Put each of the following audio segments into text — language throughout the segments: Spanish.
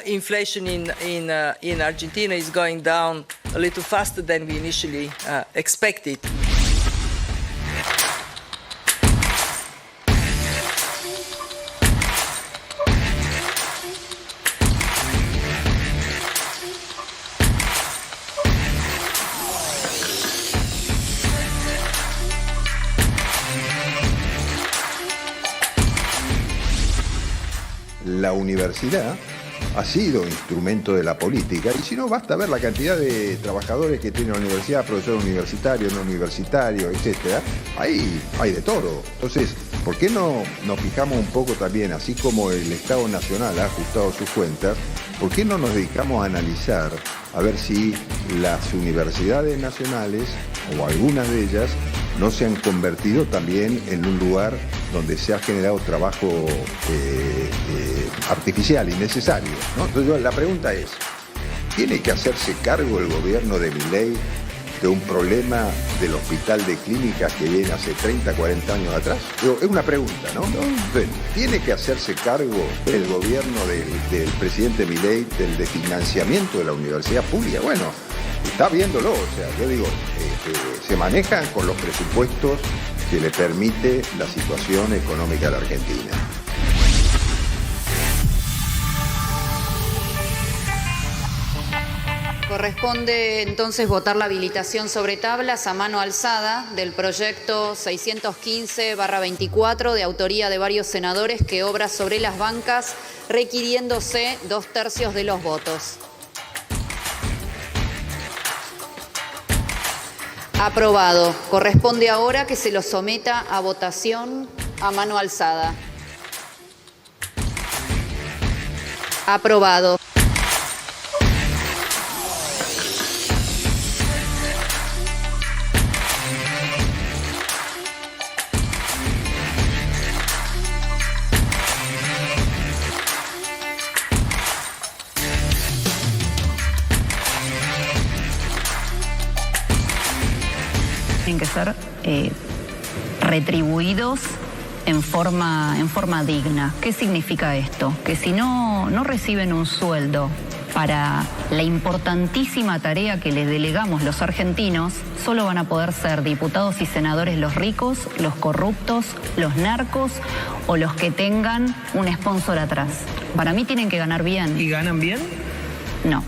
inflation in Argentina is going down a little faster than we initially expected. La universidad ha sido instrumento de la política, y si no, basta ver la cantidad de trabajadores que tiene la universidad, profesores universitarios, no universitarios, etcétera. Ahí hay de todo. Entonces, ¿por qué no nos fijamos un poco también, así como el Estado Nacional ha ajustado sus cuentas, por qué no nos dedicamos a analizar a ver si las universidades nacionales, o algunas de ellas, no se han convertido también en un lugar donde se ha generado trabajo artificial, innecesario, ¿no? Entonces la pregunta es, ¿tiene que hacerse cargo el gobierno de Milei de un problema del hospital de clínicas que viene hace 30, 40 años atrás? Es una pregunta, ¿no? Entonces, ¿tiene que hacerse cargo el gobierno del presidente Milei del desfinanciamiento de la universidad pública? Bueno, está viéndolo, o sea, yo digo, se manejan con los presupuestos que le permite la situación económica de la Argentina. Corresponde entonces votar la habilitación sobre tablas a mano alzada del proyecto 615/24 de autoría de varios senadores que obra sobre las bancas, requiriéndose 2/3 de los votos. Aprobado. Corresponde ahora que se lo someta a votación a mano alzada. Aprobado. Tienen que ser retribuidos en forma digna. ¿Qué significa esto? Que si no reciben un sueldo para la importantísima tarea que les delegamos los argentinos, solo van a poder ser diputados y senadores los ricos, los corruptos, los narcos o los que tengan un sponsor atrás. Para mí tienen que ganar bien. ¿Y ganan bien? No.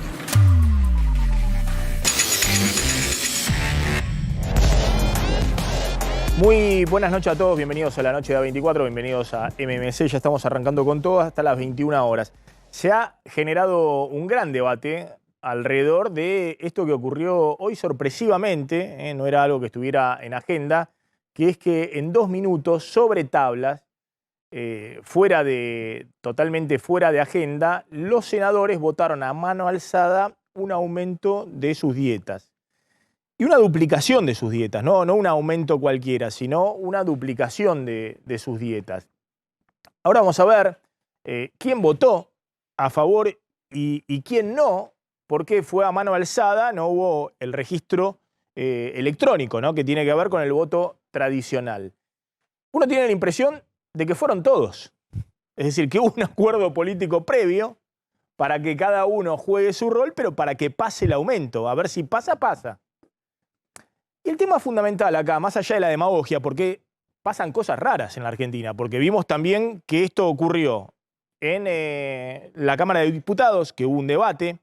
Muy buenas noches a todos, bienvenidos a la noche de A24, bienvenidos a MMC, ya estamos arrancando con todo hasta las 21 horas. Se ha generado un gran debate alrededor de esto que ocurrió hoy sorpresivamente, no era algo que estuviera en agenda, que es que en 2 minutos, sobre tablas, totalmente fuera de agenda, los senadores votaron a mano alzada un aumento de sus dietas. Y una duplicación de sus dietas, no un aumento cualquiera, sino una duplicación de sus dietas. Ahora vamos a ver quién votó a favor y quién no, porque fue a mano alzada, no hubo el registro electrónico, ¿no? Que tiene que ver con el voto tradicional. Uno tiene la impresión de que fueron todos. Es decir, que hubo un acuerdo político previo para que cada uno juegue su rol, pero para que pase el aumento. A ver si pasa, pasa. Y el tema fundamental acá, más allá de la demagogia, porque pasan cosas raras en la Argentina, porque vimos también que esto ocurrió en la Cámara de Diputados, que hubo un debate,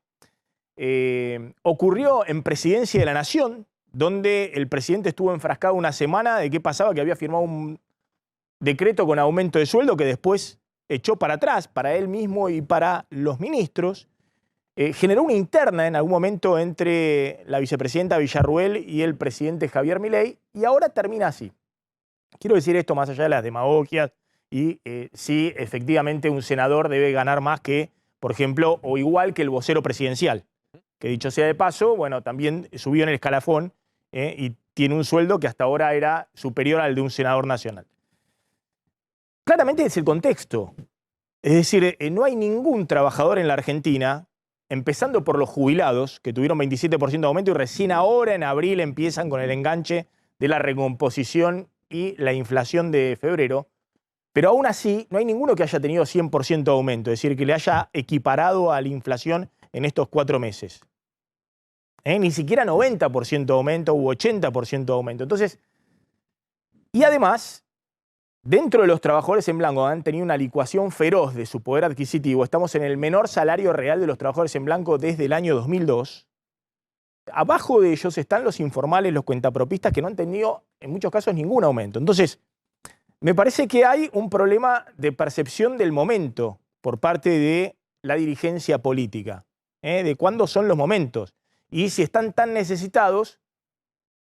ocurrió en Presidencia de la Nación, donde el presidente estuvo enfrascado una semana de qué pasaba, que había firmado un decreto con aumento de sueldo que después echó para atrás, para él mismo y para los ministros. Generó una interna en algún momento entre la vicepresidenta Villarruel y el presidente Javier Milei, y ahora termina así. Quiero decir esto más allá de las demagogias y si efectivamente un senador debe ganar más que, por ejemplo, o igual que el vocero presidencial, que dicho sea de paso, bueno, también subió en el escalafón y tiene un sueldo que hasta ahora era superior al de un senador nacional. Claramente es el contexto. Es decir, no hay ningún trabajador en la Argentina, empezando por los jubilados, que tuvieron 27% de aumento y recién ahora en abril empiezan con el enganche de la recomposición y la inflación de febrero. Pero aún así, no hay ninguno que haya tenido 100% de aumento, es decir, que le haya equiparado a la inflación en estos 4 meses. Ni siquiera 90% de aumento u 80% de aumento. Entonces, y además, dentro de los trabajadores en blanco han tenido una licuación feroz de su poder adquisitivo. Estamos en el menor salario real de los trabajadores en blanco desde el año 2002. Abajo de ellos están los informales, los cuentapropistas, que no han tenido, en muchos casos, ningún aumento. Entonces, me parece que hay un problema de percepción del momento por parte de la dirigencia política, de cuándo son los momentos y si están tan necesitados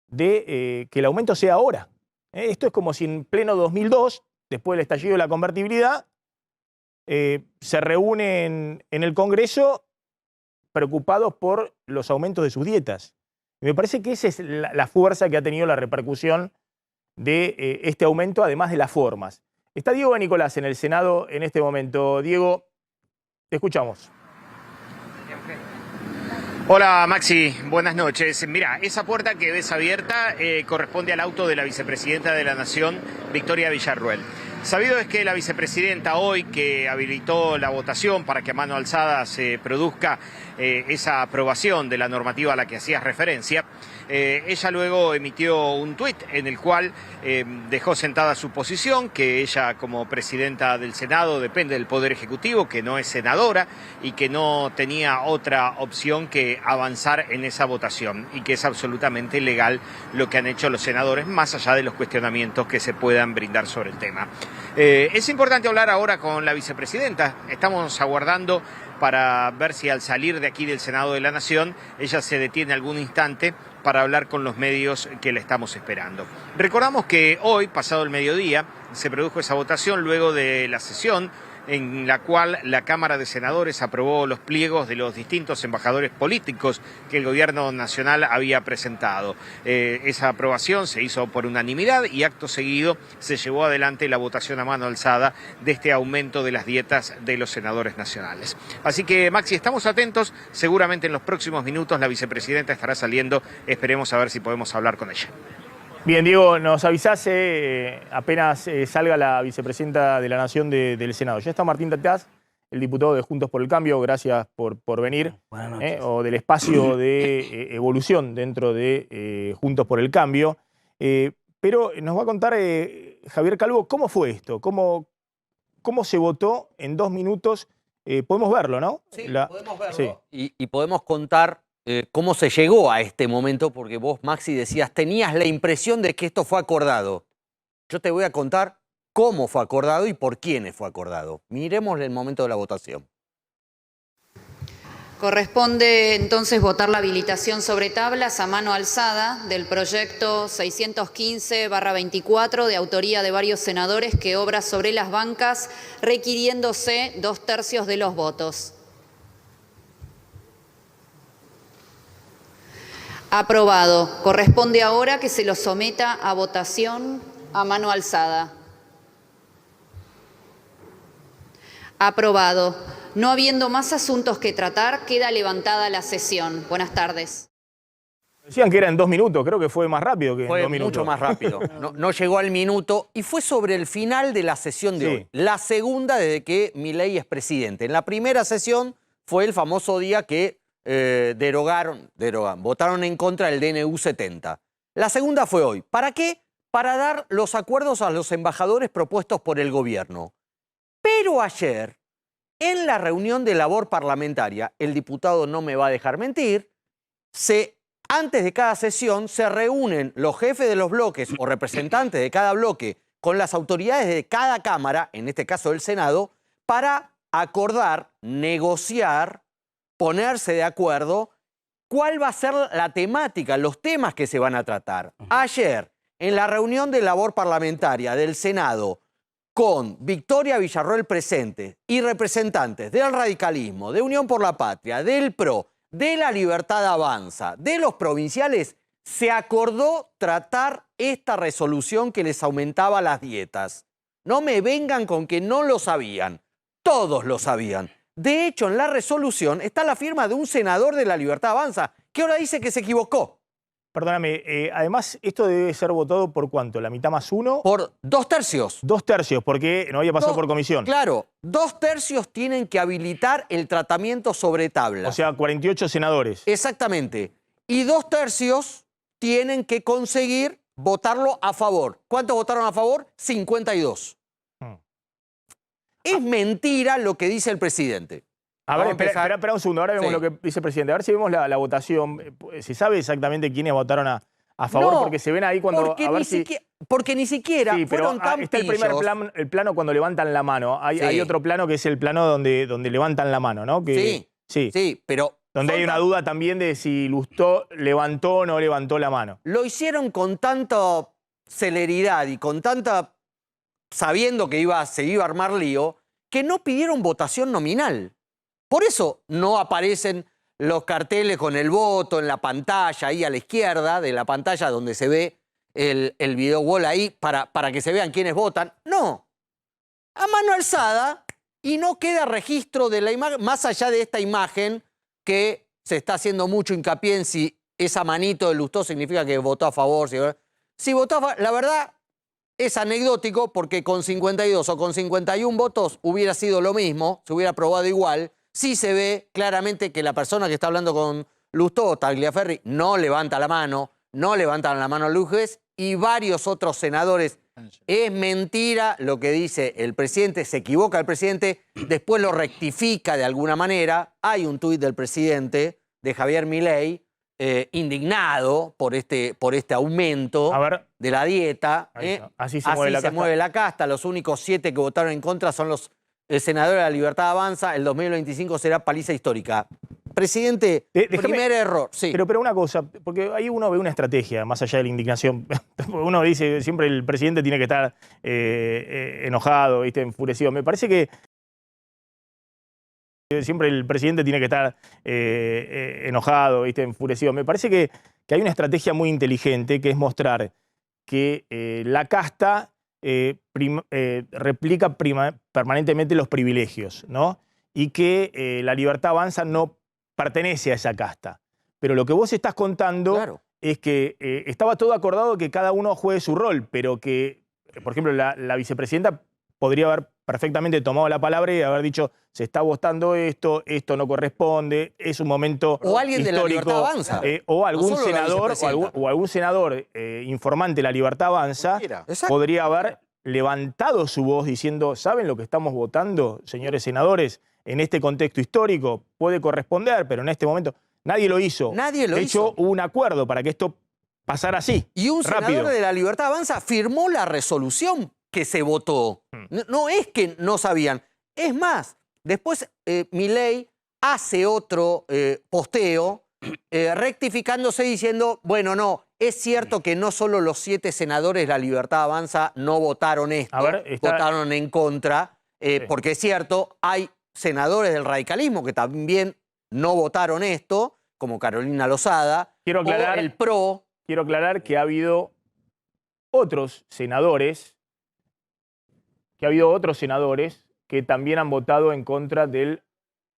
de que el aumento sea ahora. Esto es como si en pleno 2002, después del estallido de la convertibilidad, se reúnen en el Congreso preocupados por los aumentos de sus dietas. Y me parece que esa es la fuerza que ha tenido la repercusión de este aumento, además de las formas. Está Diego Nicolás en el Senado en este momento. Diego, te escuchamos. Hola Maxi, buenas noches. Mira, esa puerta que ves abierta corresponde al auto de la vicepresidenta de la Nación, Victoria Villarruel. Sabido es que la vicepresidenta hoy, que habilitó la votación para que a mano alzada se produzca esa aprobación de la normativa a la que hacías referencia, ella luego emitió un tuit en el cual dejó sentada su posición, que ella como presidenta del Senado depende del Poder Ejecutivo, que no es senadora y que no tenía otra opción que avanzar en esa votación y que es absolutamente legal lo que han hecho los senadores, más allá de los cuestionamientos que se puedan brindar sobre el tema. Es importante hablar ahora con la vicepresidenta. Estamos aguardando para ver si al salir de aquí del Senado de la Nación ella se detiene algún instante para hablar con los medios que la estamos esperando. Recordamos que hoy, pasado el mediodía, se produjo esa votación luego de la sesión en la cual la Cámara de Senadores aprobó los pliegos de los distintos embajadores políticos que el gobierno nacional había presentado. Esa aprobación se hizo por unanimidad y acto seguido se llevó adelante la votación a mano alzada de este aumento de las dietas de los senadores nacionales. Así que, Maxi, estamos atentos. Seguramente en los próximos minutos la vicepresidenta estará saliendo. Esperemos a ver si podemos hablar con ella. Bien, Diego, nos avisás apenas salga la vicepresidenta de la Nación del Senado. Ya está Martín Tataz, el diputado de Juntos por el Cambio, gracias por venir, o del espacio de evolución dentro de Juntos por el Cambio. Pero nos va a contar Javier Calvo cómo fue esto, cómo se votó en 2 minutos. Podemos verlo, ¿no? Sí, podemos verlo. Sí. Y podemos contar cómo se llegó a este momento, porque vos, Maxi, decías, tenías la impresión de que esto fue acordado. Yo te voy a contar cómo fue acordado y por quiénes fue acordado. Miremos el momento de la votación. Corresponde entonces votar la habilitación sobre tablas a mano alzada del proyecto 615/24 de autoría de varios senadores que obra sobre las bancas, requiriéndose 2/3 de los votos. Aprobado. Corresponde ahora que se lo someta a votación a mano alzada. Aprobado. No habiendo más asuntos que tratar, queda levantada la sesión. Buenas tardes. Decían que era en 2 minutos, creo que fue más rápido que Fue en 2 minutos. mucho más rápido. No llegó al minuto y fue sobre el final de la sesión de hoy. La segunda desde que Milei es presidente. En la primera sesión fue el famoso día que votaron en contra del DNU 70. La segunda fue hoy. ¿Para qué? Para dar los acuerdos a los embajadores propuestos por el gobierno. Pero ayer, en la reunión de labor parlamentaria, el diputado no me va a dejar mentir, antes de cada sesión se reúnen los jefes de los bloques o representantes de cada bloque con las autoridades de cada Cámara, en este caso del Senado, para acordar, negociar, ponerse de acuerdo cuál va a ser la temática, los temas que se van a tratar. Ayer, en la reunión de labor parlamentaria del Senado, con Victoria Villarruel presente y representantes del radicalismo, de Unión por la Patria, del PRO, de La Libertad Avanza, de los provinciales, se acordó tratar esta resolución que les aumentaba las dietas. No me vengan con que no lo sabían. Todos lo sabían. De hecho, en la resolución está la firma de un senador de La Libertad Avanza, que ahora dice que se equivocó. Perdóname, además, esto debe ser votado por ¿cuánto? ¿La mitad más uno? Por 2/3. 2/3, porque no había pasado No, por comisión. Claro, 2/3 tienen que habilitar el tratamiento sobre tabla. O sea, 48 senadores. Exactamente. Y 2/3 tienen que conseguir votarlo a favor. ¿Cuántos votaron a favor? 52. Es mentira lo que dice el presidente. A ver, Vamos a empezar. espera un segundo, ahora vemos Sí. lo que dice el presidente. A ver si vemos la votación. ¿Se sabe exactamente quiénes votaron a favor? No, porque se ven ahí cuando... porque, a ver ni si... siquiera, porque ni siquiera Sí, pero fueron tan está el pillos. el plano cuando levantan la mano. Hay, Sí. hay otro plano que es el plano donde levantan la mano, ¿no? Que, Sí, pero... Donde hay son una tan- duda también de si Lustó levantó o no levantó la mano. Lo hicieron con tanta celeridad y con tanta... sabiendo que se iba a armar lío, que no pidieron votación nominal. Por eso no aparecen los carteles con el voto en la pantalla, ahí a la izquierda de la pantalla donde se ve el video wall ahí, para que se vean quiénes votan. No. A mano alzada, y no queda registro de la imagen, más allá de esta imagen que se está haciendo mucho hincapié en si esa manito de Lustó significa que votó a favor. Si votó a favor, la verdad es anecdótico porque con 52 o con 51 votos hubiera sido lo mismo, se hubiera aprobado igual. Sí se ve claramente que la persona que está hablando con Lustó, Tagliaferri, no levanta la mano, no levantan la mano a Lujes y varios otros senadores. Es mentira lo que dice el presidente, se equivoca el presidente, después lo rectifica de alguna manera. Hay un tuit del presidente, de Javier Milei, indignado por este aumento A ver. de la dieta. Ahí está. Así se mueve la casta. casta. Los únicos 7 que votaron en contra son los senadores de la Libertad Avanza. El 2025 será paliza histórica. Presidente, Déjame- primer error. Sí. Pero una cosa, porque ahí uno ve una estrategia, más allá de la indignación. Uno dice, siempre el presidente tiene que estar enojado, ¿viste? Enfurecido. Me parece que siempre el presidente tiene que estar enojado, ¿viste? Enfurecido. Me parece que hay una estrategia muy inteligente, que es mostrar que la casta replica permanentemente los privilegios, ¿no? Y que la Libertad Avanza no pertenece a esa casta. Pero lo que vos estás contando Claro. es que estaba todo acordado que cada uno juegue su rol, pero que, por ejemplo, la vicepresidenta podría haber perfectamente tomado la palabra y haber dicho, se está votando esto no corresponde, es un momento O alguien de la histórico, Libertad Avanza. o algún No solo la senador, vicepresidenta. o algún senador informante de la Libertad Avanza Exacto. podría haber levantado su voz diciendo, ¿saben lo que estamos votando, señores senadores? En este contexto histórico puede corresponder, pero en este momento nadie lo hizo. Nadie lo de hizo. hecho, hubo un acuerdo para que esto pasara así. Y un rápido. senador de la Libertad Avanza firmó la resolución que se votó. No es que no sabían. Es más, después Milei hace otro posteo rectificándose diciendo, bueno, no, es cierto que no solo los 7 senadores de la Libertad Avanza no votaron esto, A ver, votaron en contra, porque es cierto, hay senadores del radicalismo que también no votaron esto, como Carolina Lozada, Quiero aclarar- o el PRO. Quiero aclarar que ha habido otros senadores que también han votado en contra del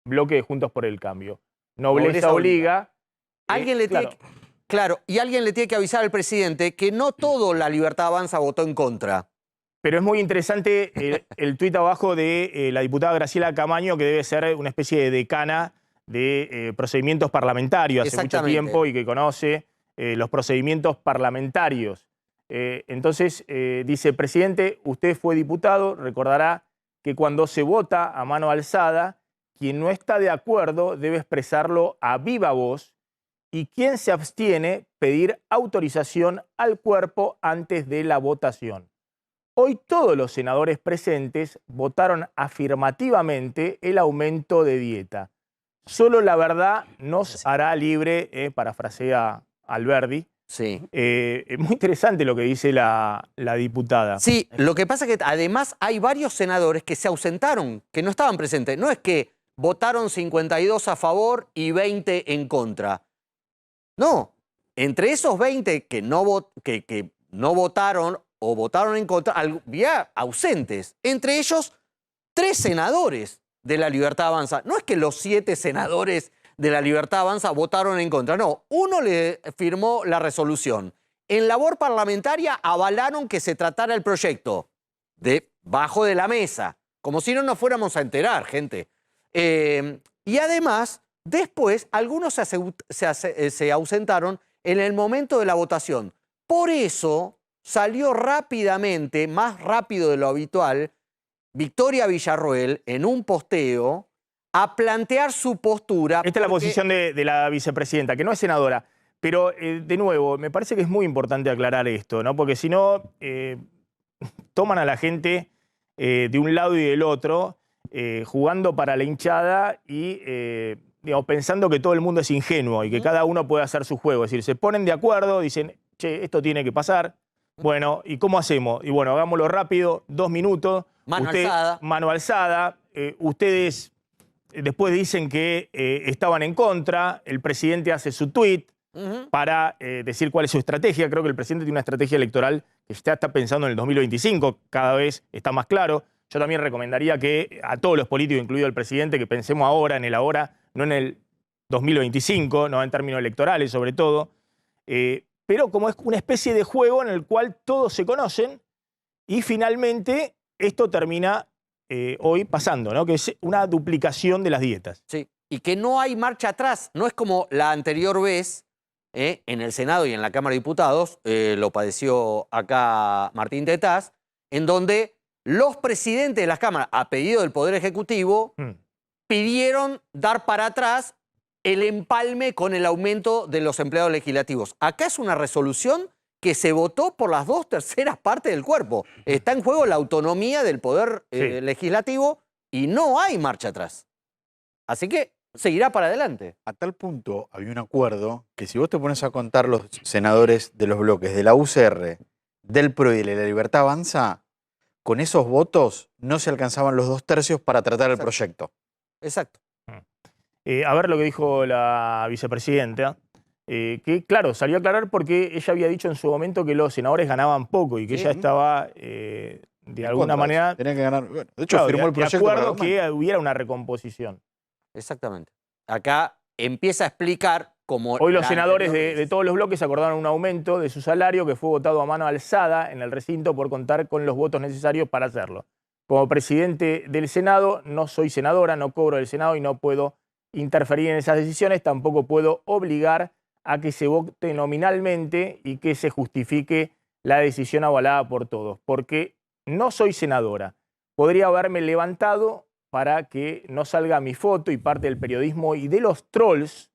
bloque de Juntos por el Cambio. Nobleza Nobleza obliga. Alguien le claro. tiene claro, y alguien le tiene que avisar al presidente que no todo la Libertad Avanza votó en contra. Pero es muy interesante el tuit abajo de la diputada Graciela Camaño, que debe ser una especie de decana de procedimientos parlamentarios hace mucho Exactamente. tiempo y que conoce los procedimientos parlamentarios. Entonces, dice, presidente, usted fue diputado, recordará que cuando se vota a mano alzada, quien no está de acuerdo debe expresarlo a viva voz y quien se abstiene pedir autorización al cuerpo antes de la votación. Hoy todos los senadores presentes votaron afirmativamente el aumento de dieta. Solo la verdad nos hará libre, parafrasea Alberdi. Sí. Es muy interesante lo que dice la diputada. Sí, lo que pasa es que además hay varios senadores que se ausentaron, que no estaban presentes. No es que votaron 52 a favor y 20 en contra. No, entre esos 20 que no votaron o votaron en contra, había ausentes. Entre ellos, 3 senadores de la Libertad Avanza. No es que los 7 senadores de La Libertad Avanza votaron en contra. No, uno le firmó la resolución. En labor parlamentaria avalaron que se tratara el proyecto debajo de la mesa, como si no nos fuéramos a enterar, gente. Y además, después, algunos se ausentaron en el momento de la votación. Por eso salió rápidamente, más rápido de lo habitual, Victoria Villarroel en un posteo a plantear su postura. Esta es la posición de la vicepresidenta, que no es senadora. Pero, de nuevo, me parece que es muy importante aclarar esto, ¿no? Porque si no, toman a la gente de un lado y del otro, jugando para la hinchada y digamos, pensando que todo el mundo es ingenuo y que cada uno puede hacer su juego. Es decir, se ponen de acuerdo, dicen, che, esto tiene que pasar. Bueno, ¿y cómo hacemos? Y bueno, hagámoslo rápido, 2 minutos. Mano alzada. Ustedes después dicen que estaban en contra. El presidente hace su tuit para decir cuál es su estrategia. Creo que el presidente tiene una estrategia electoral que ya está pensando en el 2025. Cada vez está más claro. Yo también recomendaría que a todos los políticos, incluido el presidente, que pensemos ahora, en el ahora, no en el 2025, no en términos electorales sobre todo. Pero como es una especie de juego en el cual todos se conocen y finalmente esto termina hoy pasando, ¿no? Que es una duplicación de las dietas. Sí, y que no hay marcha atrás. No es como la anterior vez en el Senado y en la Cámara de Diputados, lo padeció acá Martín Tetaz, en donde los presidentes de las cámaras, a pedido del Poder Ejecutivo, pidieron dar para atrás el empalme con el aumento de los empleados legislativos. Acá es una resolución que se votó por las 2/3 partes del cuerpo. Está en juego la autonomía del Poder Legislativo y no hay marcha atrás. Así que seguirá para adelante. A tal punto había un acuerdo que si vos te pones a contar los senadores de los bloques de la UCR, del PRO y de la Libertad Avanza, con esos votos no se alcanzaban los 2/3 para tratar el proyecto. Exacto. A ver lo que dijo la vicepresidenta, que claro, salió a aclarar porque ella había dicho en su momento que los senadores ganaban poco y que ella estaba, de alguna manera... Tenía que ganar. Bueno, de hecho, firmó el proyecto. De acuerdo que hubiera una recomposición. Exactamente. Acá empieza a explicar cómo... Hoy los senadores de todos los bloques acordaron un aumento de su salario que fue votado a mano alzada en el recinto por contar con los votos necesarios para hacerlo. Como presidente del Senado, no soy senadora, no cobro del Senado y no puedo interferir en esas decisiones, tampoco puedo obligar a que se vote nominalmente y que se justifique la decisión avalada por todos, porque no soy senadora. Podría haberme levantado para que no salga mi foto y parte del periodismo y de los trolls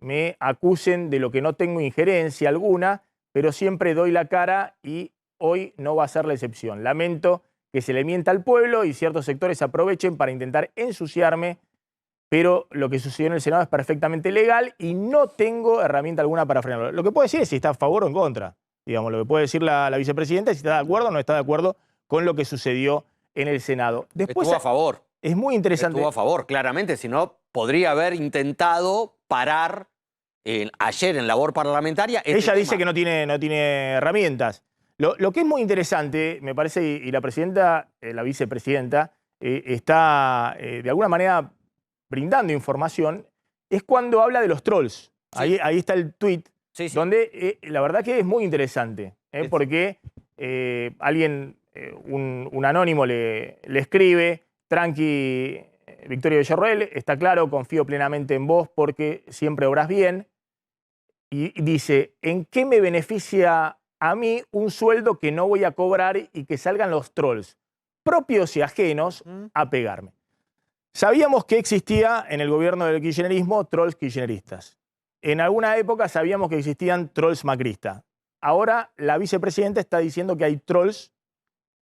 me acusen de lo que no tengo injerencia alguna, pero siempre doy la cara y hoy no va a ser la excepción. Lamento que se le mienta al pueblo y ciertos sectores aprovechen para intentar ensuciarme, pero lo que sucedió en el Senado es perfectamente legal y no tengo herramienta alguna para frenarlo. Lo que puedo decir es si está a favor o en contra. Digamos, lo que puede decir la vicepresidenta es si está de acuerdo o no está de acuerdo con lo que sucedió en el Senado. Después, estuvo a favor. Es muy interesante. Estuvo a favor, claramente. Si no, podría haber intentado parar ayer en labor parlamentaria. Ella dice que no tiene herramientas. Lo que es muy interesante, me parece, y la presidenta, la vicepresidenta, está de alguna manera brindando información, es cuando habla de los trolls. Sí. Ahí está el tuit, donde la verdad que es muy interesante, porque alguien, un anónimo le escribe, tranqui, Victoria Villarroel, está claro, confío plenamente en vos porque siempre obras bien. Y dice, ¿en qué me beneficia a mí un sueldo que no voy a cobrar y que salgan los trolls, propios y ajenos, a pegarme? Sabíamos que existía en el gobierno del kirchnerismo trolls kirchneristas. En alguna época sabíamos que existían trolls macristas. Ahora la vicepresidenta está diciendo que hay trolls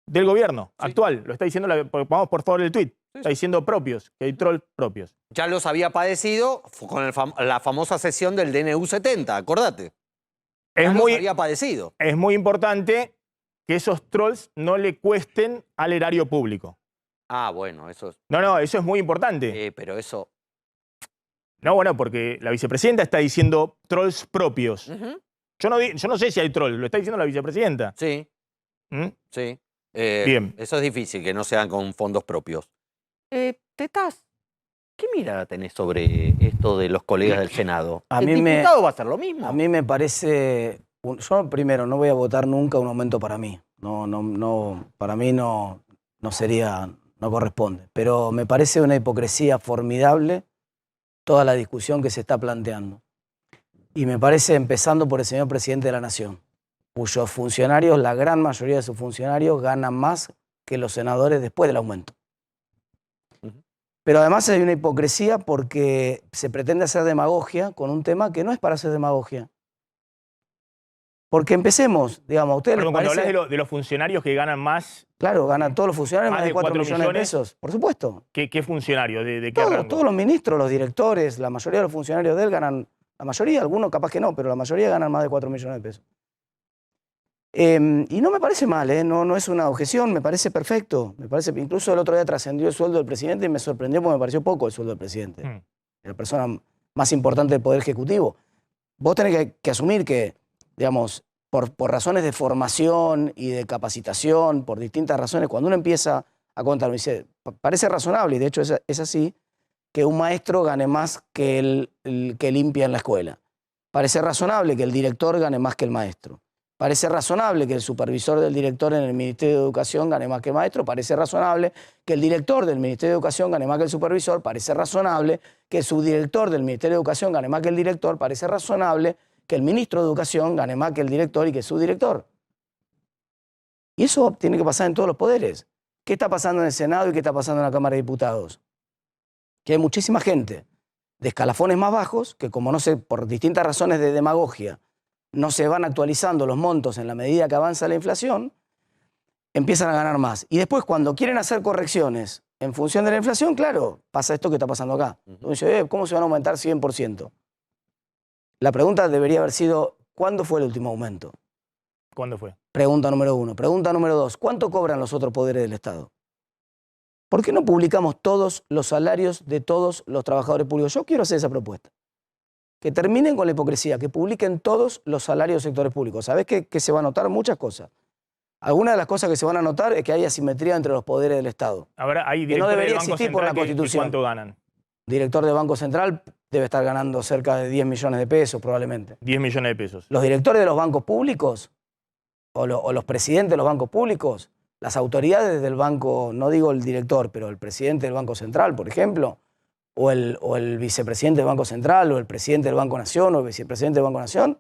del gobierno actual. Lo está diciendo, vamos por favor el tuit. Está diciendo propios, que hay trolls propios. Ya los había padecido con la famosa sesión del DNU 70, acordate. Había padecido. Es muy importante que esos trolls no le cuesten al erario público. Ah, bueno, eso es... No, eso es muy importante. Pero eso... No, bueno, porque la vicepresidenta está diciendo trolls propios. Yo no sé si hay trolls, lo está diciendo la vicepresidenta. Sí. Sí. Bien. Eso es difícil, que no sean con fondos propios. Tetaz, ¿Qué mirada tenés sobre esto de los colegas del Senado? A ¿El mí me- diputado va a hacer lo mismo? A mí me parece, yo primero no voy a votar nunca un aumento para mí. No, para mí no sería, no corresponde. Pero me parece una hipocresía formidable toda la discusión que se está planteando. Y me parece, empezando por el señor presidente de la Nación, cuyos funcionarios, la gran mayoría de sus funcionarios, ganan más que los senadores después del aumento. Pero además hay una hipocresía porque se pretende hacer demagogia con un tema que no es para hacer demagogia. Porque empecemos, digamos, a ustedes les Perdón, cuando parece... hablas de los funcionarios que ganan más, Claro, ganan todos los funcionarios Más más de de 4 4 millones de millones. pesos, por supuesto. ¿qué funcionarios? ¿De qué rango? Todos los ministros, los directores, la mayoría de los funcionarios de él ganan, la mayoría, algunos capaz que no, pero la mayoría ganan más de 4 millones de pesos. Y no me parece mal, no es una objeción, me parece perfecto. Me parece, incluso el otro día trascendió el sueldo del presidente y me sorprendió porque me pareció poco el sueldo del presidente. La persona más importante del Poder Ejecutivo. Vos tenés que asumir que, digamos, por razones de formación y de capacitación, por distintas razones, cuando uno empieza a contar, me dice, parece razonable, y de hecho es así, que un maestro gane más que el que limpia en la escuela. Parece razonable que el director gane más que el maestro. Parece razonable que el supervisor del director en el Ministerio de Educación gane más que el maestro. Parece razonable que el director del Ministerio de Educación gane más que el supervisor. Parece razonable que el subdirector del Ministerio de Educación gane más que el director. Parece razonable que el ministro de Educación gane más que el director y que el subdirector. Y eso tiene que pasar en todos los poderes. ¿Qué está pasando en el Senado y qué está pasando en la Cámara de Diputados? Que hay muchísima gente de escalafones más bajos que, como no sé, por distintas razones de demagogia, no se van actualizando los montos en la medida que avanza la inflación, empiezan a ganar más. Y después, cuando quieren hacer correcciones en función de la inflación, claro, pasa esto que está pasando acá. Entonces, ¿cómo se van a aumentar 100%? La pregunta debería haber sido, ¿cuándo fue el último aumento? ¿Cuándo fue? Pregunta número 1. Pregunta número 2. ¿Cuánto cobran los otros poderes del Estado? ¿Por qué no publicamos todos los salarios de todos los trabajadores públicos? Yo quiero hacer esa propuesta. Que terminen con la hipocresía, que publiquen todos los salarios de sectores públicos. ¿Sabés que se va a notar? Muchas cosas. Algunas de las cosas que se van a notar es que hay asimetría entre los poderes del Estado. Ahora, hay Que no directores debería del Banco existir por la Central que Constitución. ¿cuánto ganan? Director del Banco Central debe estar ganando cerca de 10 millones de pesos probablemente. 10 millones de pesos. Los directores de los bancos públicos o los presidentes de los bancos públicos, las autoridades del banco, no digo el director, pero el presidente del Banco Central, por ejemplo, o el vicepresidente del Banco Central, o el presidente del Banco Nación, o el vicepresidente del Banco Nación,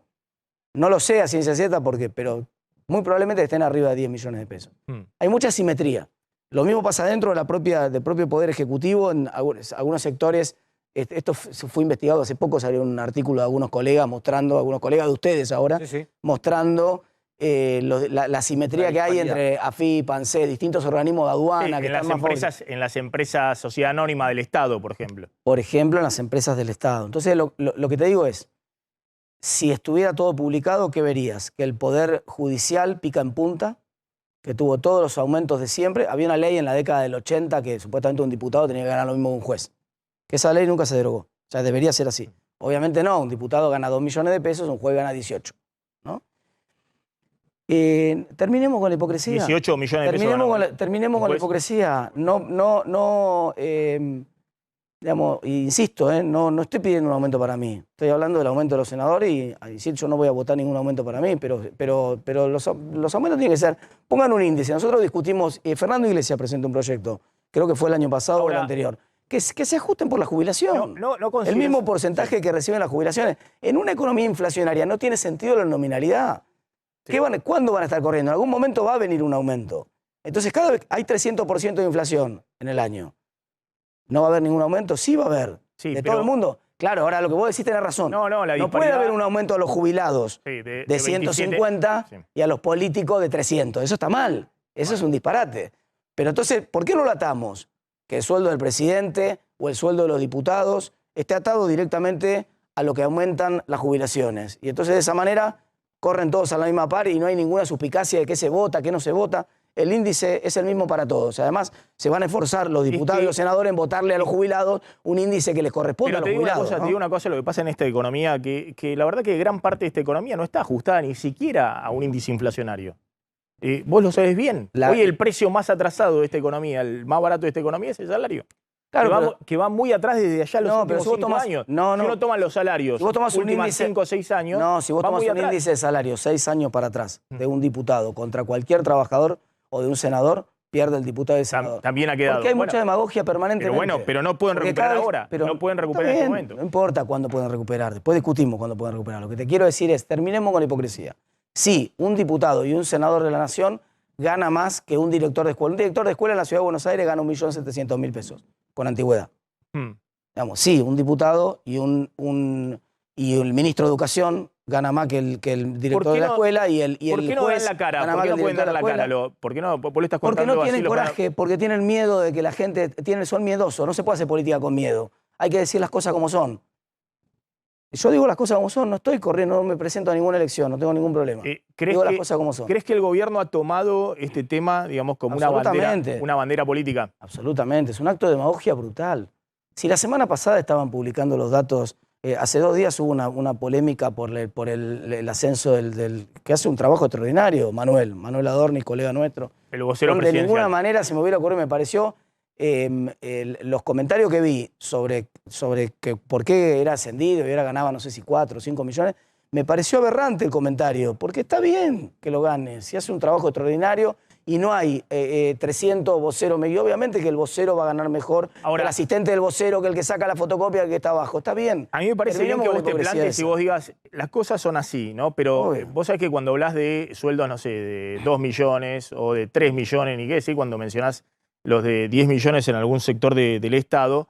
no lo sé a ciencia cierta, pero muy probablemente estén arriba de 10 millones de pesos. Hay mucha asimetría. Lo mismo pasa dentro de del propio Poder Ejecutivo, en algunos sectores. Esto fue investigado hace poco, salió un artículo de algunos colegas mostrando, algunos colegas de ustedes ahora, mostrando la asimetría que hay entre AFIP, ANSES, distintos organismos de aduana. Sí, que están más en las empresas sociedad anónima del Estado, por ejemplo. Por ejemplo, en las empresas del Estado. Entonces, lo que te digo es, si estuviera todo publicado, ¿qué verías? Que el Poder Judicial pica en punta, que tuvo todos los aumentos de siempre. Había una ley en la década del 80 que supuestamente un diputado tenía que ganar lo mismo que un juez. Que esa ley nunca se derogó. O sea, debería ser así. Obviamente no, un diputado gana 2 millones de pesos, un juez gana 18. ¿No? Terminemos con la hipocresía. 18 millones de pesos. Terminemos con la hipocresía. Digamos, insisto, no estoy pidiendo un aumento para mí. Estoy hablando del aumento de los senadores y a decir yo no voy a votar ningún aumento para mí, pero los aumentos tienen que ser, pongan un índice. Nosotros discutimos, Fernando Iglesias presentó un proyecto, creo que fue el año pasado o el anterior, que se ajusten por la jubilación. El mismo porcentaje que reciben las jubilaciones. En una economía inflacionaria no tiene sentido la nominalidad. Sí. ¿Cuándo van a estar corriendo? En algún momento va a venir un aumento. Entonces, cada vez hay 300% de inflación en el año. ¿No va a haber ningún aumento? Sí va a haber. Sí, todo el mundo. Claro, ahora lo que vos decís tenés razón. No puede haber un aumento a los jubilados de 150 y a los políticos de 300. Eso está mal. Eso es un disparate. Pero entonces, ¿por qué no lo atamos? Que el sueldo del presidente o el sueldo de los diputados esté atado directamente a lo que aumentan las jubilaciones. Y entonces de esa manera corren todos a la misma par y no hay ninguna suspicacia de qué se vota, qué no se vota. El índice es el mismo para todos. Además, se van a esforzar los diputados y los senadores en votarle a los jubilados un índice que les corresponde a los jubilados. Te digo una cosa, lo que pasa en esta economía, que la verdad que gran parte de esta economía no está ajustada ni siquiera a un índice inflacionario. Vos lo sabés bien. Hoy el precio más atrasado de esta economía, el más barato de esta economía es el salario. Claro, que va muy atrás desde allá los No, pero últimos si vos 5 tomás- años. no, no. Si uno toma los salarios, Si vos tomás un últimas índice- 5 o 6 años, No, si vos va tomás muy un atrás. índice de salario 6 años para atrás de un diputado contra cualquier trabajador o de un senador, pierde el diputado y el senador. También ha quedado. Porque hay Bueno, mucha demagogia permanentemente. pero bueno, pero no pueden Porque recuperar cada vez- ahora, pero- no pueden recuperar está en este bien, momento. No importa cuándo pueden recuperar, después discutimos cuándo pueden recuperar. Lo que te quiero decir es, terminemos con la hipocresía. Sí, un diputado y un senador de la Nación gana más que un director de escuela. Un director de escuela en la Ciudad de Buenos Aires gana 1.700.000 pesos, con antigüedad. Digamos, sí, un diputado y el ministro de Educación gana más que el director de la escuela y el ¿Por qué no juez dan la cara? gana ¿Por más qué que no el pueden director dar de la escuela. cara? ¿Por qué no? Vos le estás Porque contando no así, tienen los van a- coraje, porque tienen miedo de que la gente son miedosos. No se puede hacer política con miedo. Hay que decir las cosas como son. Yo digo las cosas como son, no estoy corriendo, no me presento a ninguna elección, no tengo ningún problema. Digo las cosas como son. ¿Crees que el gobierno ha tomado este tema, digamos, como Absolutamente. una bandera política? Absolutamente, es un acto de demagogia brutal. Si la semana pasada estaban publicando los datos, hace 2 días hubo una polémica por el ascenso del que hace un trabajo extraordinario, Manuel Adorni, colega nuestro. El vocero De presidencial. ninguna manera se me hubiera ocurrido, me pareció, los comentarios que vi sobre que por qué era ascendido y ahora ganaba no sé si 4 o 5 millones, me pareció aberrante el comentario, porque está bien que lo gane, si hace un trabajo extraordinario y no hay 300 voceros, y obviamente que el vocero va a ganar mejor que el asistente del vocero, que el que saca la fotocopia, que está abajo, está bien. A mí me parece bien que vos te plantes y vos digas, las cosas son así, ¿no? Pero vos sabés que cuando hablas de sueldos, no sé, de 2 millones o de 3 millones, ni qué decir, cuando mencionás los de 10 millones en algún sector del Estado,